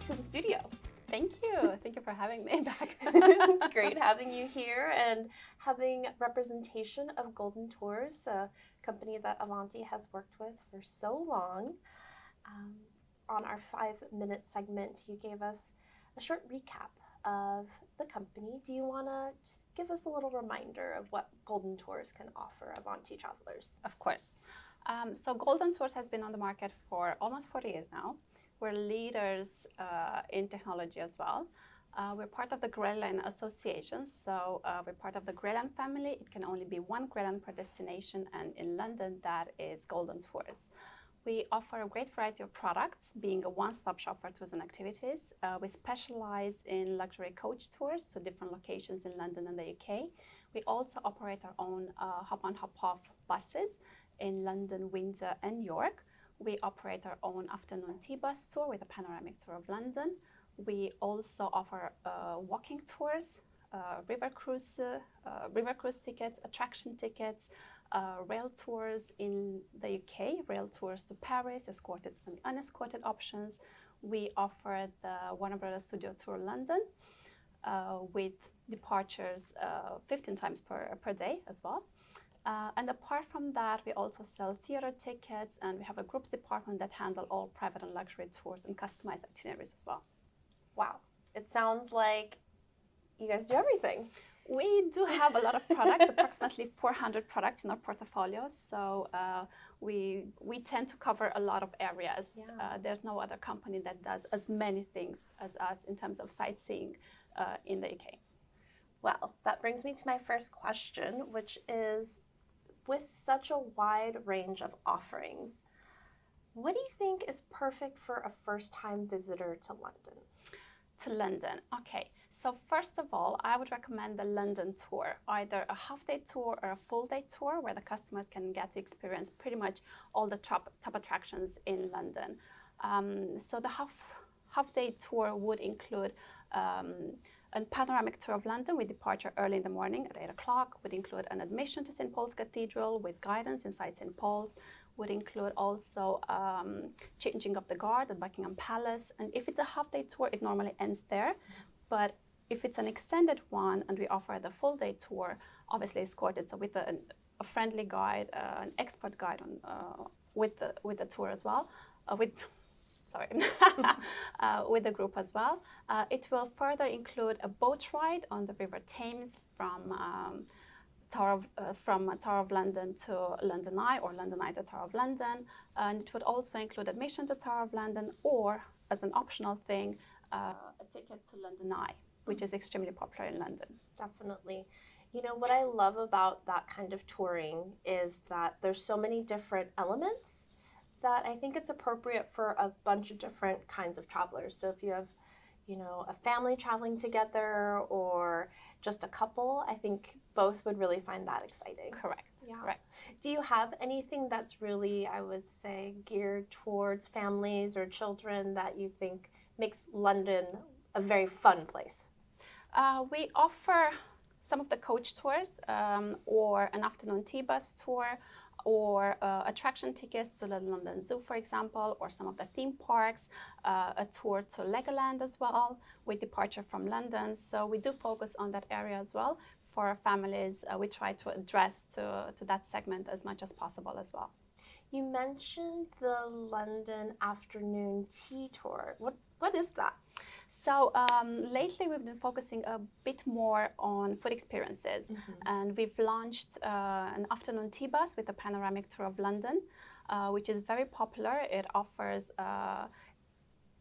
to the studio. Thank you. Thank you for having me back. It's great having you here and having representation of Golden Tours, a company that Avanti has worked with for so long. On our 5-minute segment, you gave us a short recap of the company. Do you want to just give us a little reminder of what Golden Tours can offer Avanti travelers? Of course. So Golden Tours has been on the market for almost 40 years now. We're leaders in technology as well. We're part of the Greyline Association, so we're part of the Greyline family. It can only be one Greyline per destination, and in London, that is Golden Tours. We offer a great variety of products, being a one-stop shop for tours and activities. We specialize in luxury coach tours to different locations in London and the UK. We also operate our own hop-on, hop-off buses in London, Windsor, and York. We operate our own afternoon tea bus tour with a panoramic tour of London. We also offer walking tours, river cruise tickets, attraction tickets, rail tours in the UK, rail tours to Paris, escorted and unescorted options. We offer the One Umbrella Studio Tour London with departures 15 times per day as well. And apart from that, we also sell theater tickets, and we have a groups department that handle all private and luxury tours and customized itineraries as well. Wow, it sounds like you guys do everything. We do have a lot of products, approximately 400 products in our portfolio. So we tend to cover a lot of areas. Yeah. There's no other company that does as many things as us in terms of sightseeing in the UK. Well, that brings me to my first question, which is, with such a wide range of offerings, what do you think is perfect for a first-time visitor to London? To London, okay. So first of all, I would recommend the London tour, either a half-day tour or a full-day tour where the customers can get to experience pretty much all the top attractions in London. So the half-day tour would include a panoramic tour of London with departure early in the morning at 8 o'clock, would include an admission to St. Paul's Cathedral with guidance inside St. Paul's, would include also changing of the guard at Buckingham Palace. And if it's a half-day tour, it normally ends there. But if it's an extended one and we offer the full-day tour, obviously escorted, so with a friendly guide, an expert guide on, with the tour as well, with the group as well. It will further include a boat ride on the River Thames from Tower of London to London Eye, or London Eye to Tower of London. And it would also include admission to Tower of London, or as an optional thing, a ticket to London Eye, which is extremely popular in London. Definitely. You know, what I love about that kind of touring is that there's so many different elements that I think it's appropriate for a bunch of different kinds of travelers. So if you have, you know, a family traveling together or just a couple, I think both would really find that exciting. Correct. Yeah. Correct. Do you have anything that's really, I would say, geared towards families or children that you think makes London a very fun place? We offer some of the coach tours, or an afternoon tea bus tour, or attraction tickets to the London Zoo, for example, or some of the theme parks, a tour to Legoland as well, with departure from London. So we do focus on that area as well. For our families, we try to address to that segment as much as possible as well. You mentioned the London afternoon tea tour. What is that? So lately we've been focusing a bit more on food experiences, and we've launched an afternoon tea bus with a panoramic tour of London, which is very popular. It offers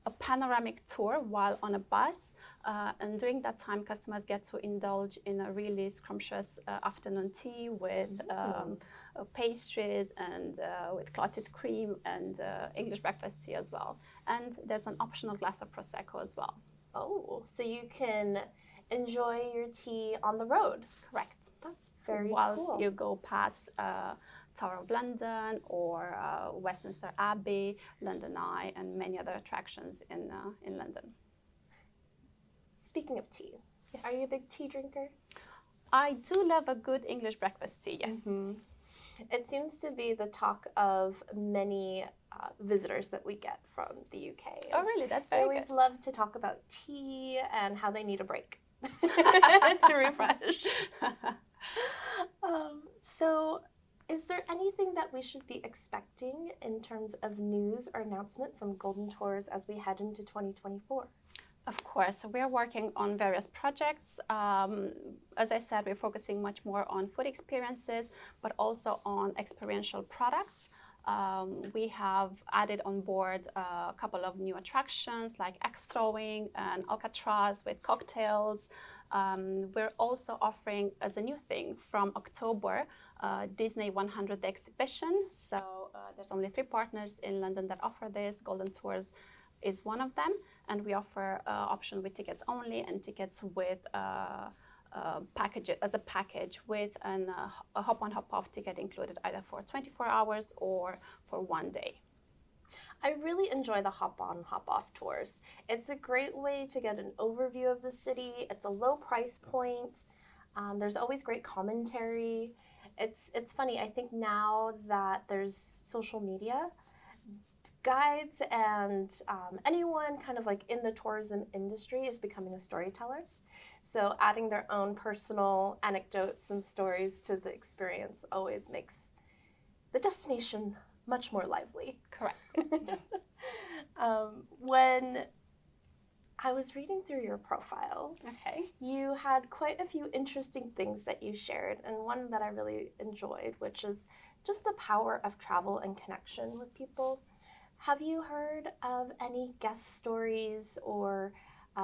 a panoramic tour while on a bus, and during that time customers get to indulge in a really scrumptious afternoon tea with pastries and with clotted cream and English breakfast tea as well. And there's an optional glass of Prosecco as well. Oh, so you can enjoy your tea on the road. Correct. That's very Whilst cool. you go past Tower of London or Westminster Abbey, London Eye, and many other attractions in London. Speaking of tea, yes. Are you a big tea drinker? I do love a good English breakfast tea, yes. It seems to be the talk of many visitors that we get from the UK. Oh, really? That's They very always good. love to talk about tea and how they need a break to refresh. So, is there anything that we should be expecting in terms of news or announcement from Golden Tours as we head into 2024? Of course, we are working on various projects. As I said, we're focusing much more on food experiences, but also on experiential products. We have added on board a couple of new attractions like axe throwing and Alcatraz with cocktails. We're also offering, as a new thing from October, Disney 100 exhibition. So there's only 3 partners in London that offer this. Golden Tours is one of them, and we offer option with tickets only and tickets with package with a hop-on hop-off ticket included either for 24 hours or for 1 day. I really enjoy the hop-on hop-off tours. It's a great way to get an overview of the city. It's a low price point. There's always great commentary. It's funny, I think now that there's social media, guides and anyone kind of like in the tourism industry is becoming a storyteller. So adding their own personal anecdotes and stories to the experience always makes the destination much more lively. Correct. When I was reading through your profile, Okay. you had quite a few interesting things that you shared, and one that I really enjoyed, which is just the power of travel and connection with people. Have you heard of any guest stories or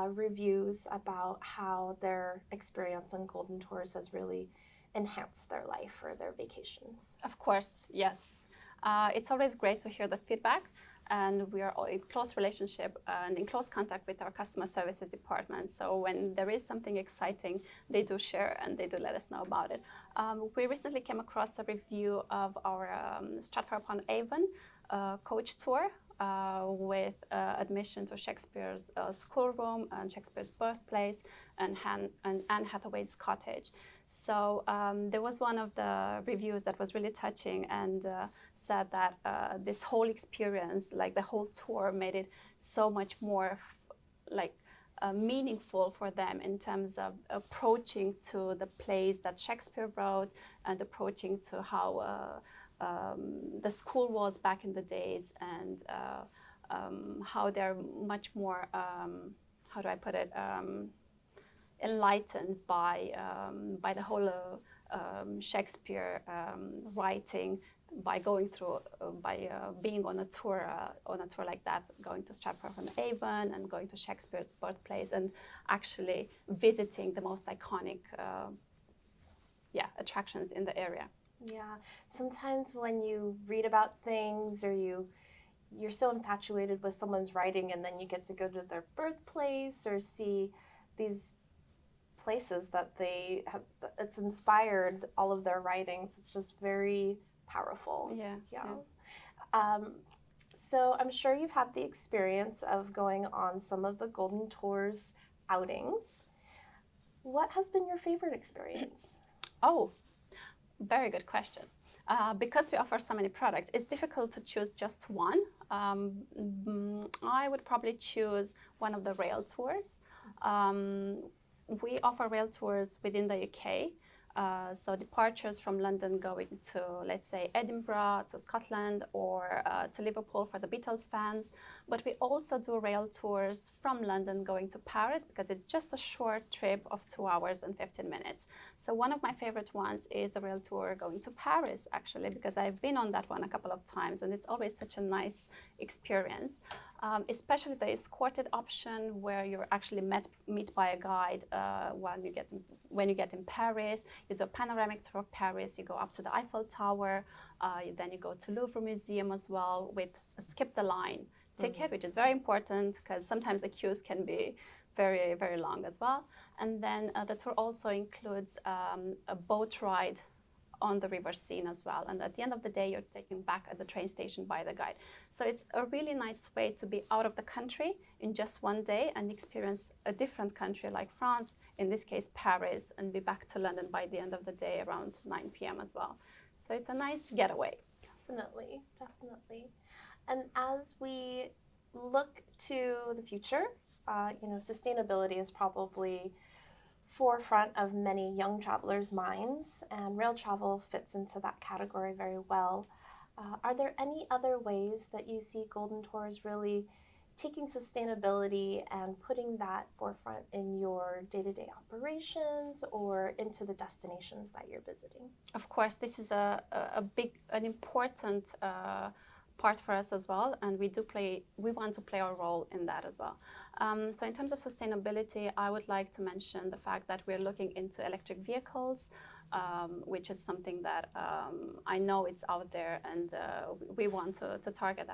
reviews about how their experience on Golden Tours has really enhanced their life or their vacations? Of course, yes. It's always great to hear the feedback, and we are in close relationship and in close contact with our customer services department. So when there is something exciting, they do share and they do let us know about it. We recently came across a review of our Stratford-upon-Avon coach tour with admission to Shakespeare's schoolroom and Shakespeare's birthplace and Anne Hathaway's cottage. So there was one of the reviews that was really touching and said that this whole experience, like the whole tour, made it so much more meaningful for them in terms of approaching to the plays that Shakespeare wrote and approaching to how the school was back in the days, and how they're much more, how do I put it, enlightened by the whole Shakespeare writing by going through, being on a tour like that, going to Stratford-upon-Avon and going to Shakespeare's birthplace and actually visiting the most iconic attractions in the area. Yeah, sometimes when you read about things or you're so infatuated with someone's writing and then you get to go to their birthplace or see these places that they have, it's inspired all of their writings. It's just very powerful. Yeah. So I'm sure you've had the experience of going on some of the Golden Tours outings. What has been your favorite experience? Oh, very good question. Because we offer so many products, it's difficult to choose just one. I would probably choose one of the rail tours. We offer rail tours within the UK. So departures from London going to, let's say, Edinburgh, to Scotland, or to Liverpool for the Beatles fans. But we also do rail tours from London going to Paris, because it's just a short trip of 2 hours and 15 minutes. So one of my favorite ones is the rail tour going to Paris, actually, because I've been on that one a couple of times, and it's always such a nice experience. Especially the escorted option, where you're actually meet by a guide when you get in Paris. You do a panoramic tour of Paris, you go up to the Eiffel Tower, then you go to Louvre Museum as well with a skip the line ticket, which is very important because sometimes the queues can be very, very long as well. And then the tour also includes a boat ride on the river scene as well. And at the end of the day, you're taken back at the train station by the guide. So it's a really nice way to be out of the country in just 1 day and experience a different country like France, in this case Paris, and be back to London by the end of the day around 9 p.m. as well. So it's a nice getaway. Definitely, definitely. And as we look to the future, sustainability is probably forefront of many young travelers' minds, and rail travel fits into that category very well. Are there any other ways that you see Golden Tours really taking sustainability and putting that forefront in your day-to-day operations or into the destinations that you're visiting? Of course, this is an important part for us as well, and we want to play our role in that as well. So in terms of sustainability, I would like to mention the fact that we're looking into electric vehicles, which is something that I know it's out there, and we want to target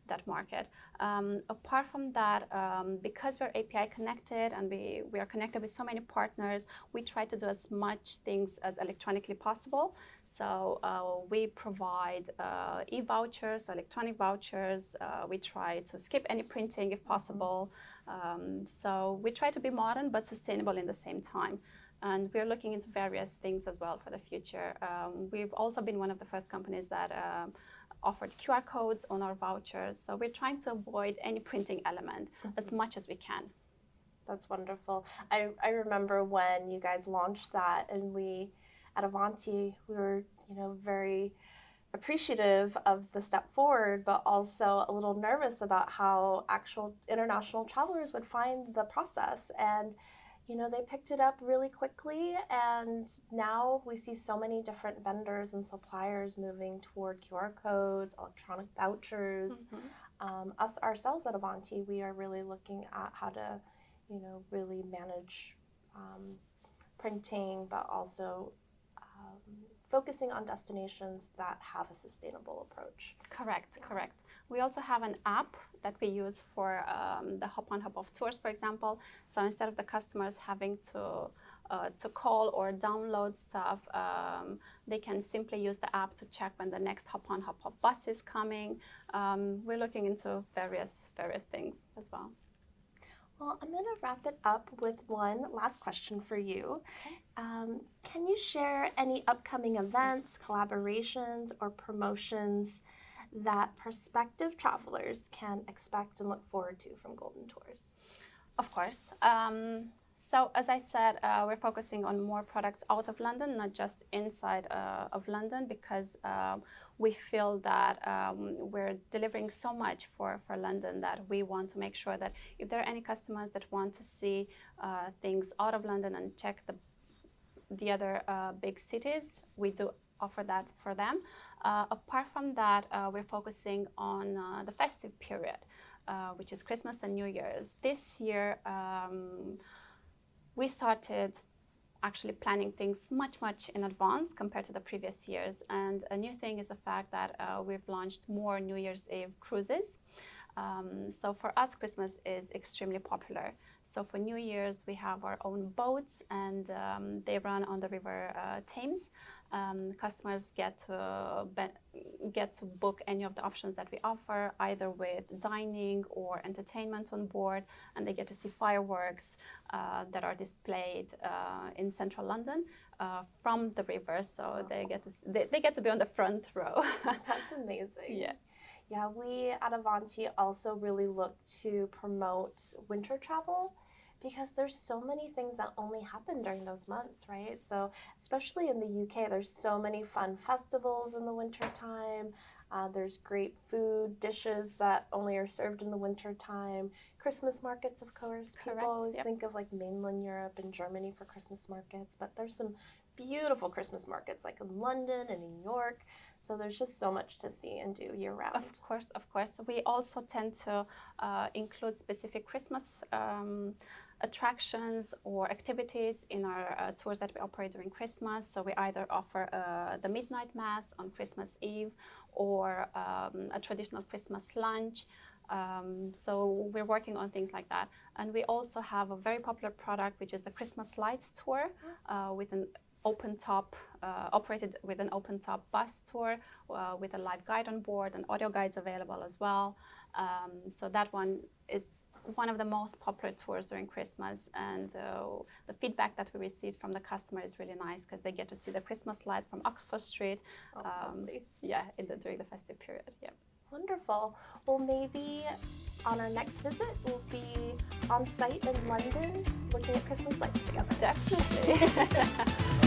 that market. Apart from that, because we're API connected and we are connected with so many partners, we try to do as much things as electronically possible. So we provide e-vouchers, electronic vouchers. We try to skip any printing if possible. So we try to be modern but sustainable in the same time. And we're looking into various things as well for the future. We've also been one of the first companies that offered QR codes on our vouchers. So we're trying to avoid any printing element as much as we can. That's wonderful. I remember when you guys launched that, and we at Avanti, we were very appreciative of the step forward, but also a little nervous about how actual international travelers would find the process. And they picked it up really quickly, and now we see so many different vendors and suppliers moving toward QR codes, electronic vouchers. Us ourselves at Avanti, we are really looking at how to, really manage printing, but also focusing on destinations that have a sustainable approach. Correct. We also have an app that we use for the hop-on, hop-off tours, for example. So instead of the customers having to call or download stuff, they can simply use the app to check when the next hop-on, hop-off bus is coming. We're looking into various things as well. Well, I'm going to wrap it up with one last question for you. Okay. Can you share any upcoming events, collaborations, or promotions that prospective travelers can expect and look forward to from Golden Tours? Of course. So as I said, we're focusing on more products out of London, not just inside of London, because we feel that we're delivering so much for London that we want to make sure that if there are any customers that want to see things out of London and check the other big cities, we do offer that for them. Apart from that, we're focusing on the festive period, which is Christmas and New Year's. This year, we started actually planning things much in advance compared to the previous years. And a new thing is the fact that we've launched more New Year's Eve cruises. So for us, Christmas is extremely popular. So for New Year's, we have our own boats, and they run on the River Thames. Customers get to book any of the options that we offer, either with dining or entertainment on board, and they get to see fireworks that are displayed in central London from the river. So they get to be on the front row. That's amazing. Yeah, we at Avanti also really look to promote winter travel, because there's so many things that only happen during those months, right? So especially in the UK, there's so many fun festivals in the winter time. There's great food dishes that only are served in the winter time. Christmas markets, of course. Correct. People always think of like mainland Europe and Germany for Christmas markets, but there's some beautiful Christmas markets like in London and New York. So there's just so much to see and do year round. Of course. We also tend to include specific Christmas attractions or activities in our tours that we operate during Christmas. So we either offer the midnight mass on Christmas Eve or a traditional Christmas lunch. So we're working on things like that. And we also have a very popular product, which is the Christmas Lights tour with an open top, operated with an open top bus tour with a live guide on board and audio guides available as well. So that one is one of the most popular tours during Christmas, and the feedback that we received from the customer is really nice, because they get to see the Christmas lights from Oxford Street during the festive period. Yeah. Wonderful. Well, maybe on our next visit, we'll be on site in London looking at Christmas lights together. Definitely.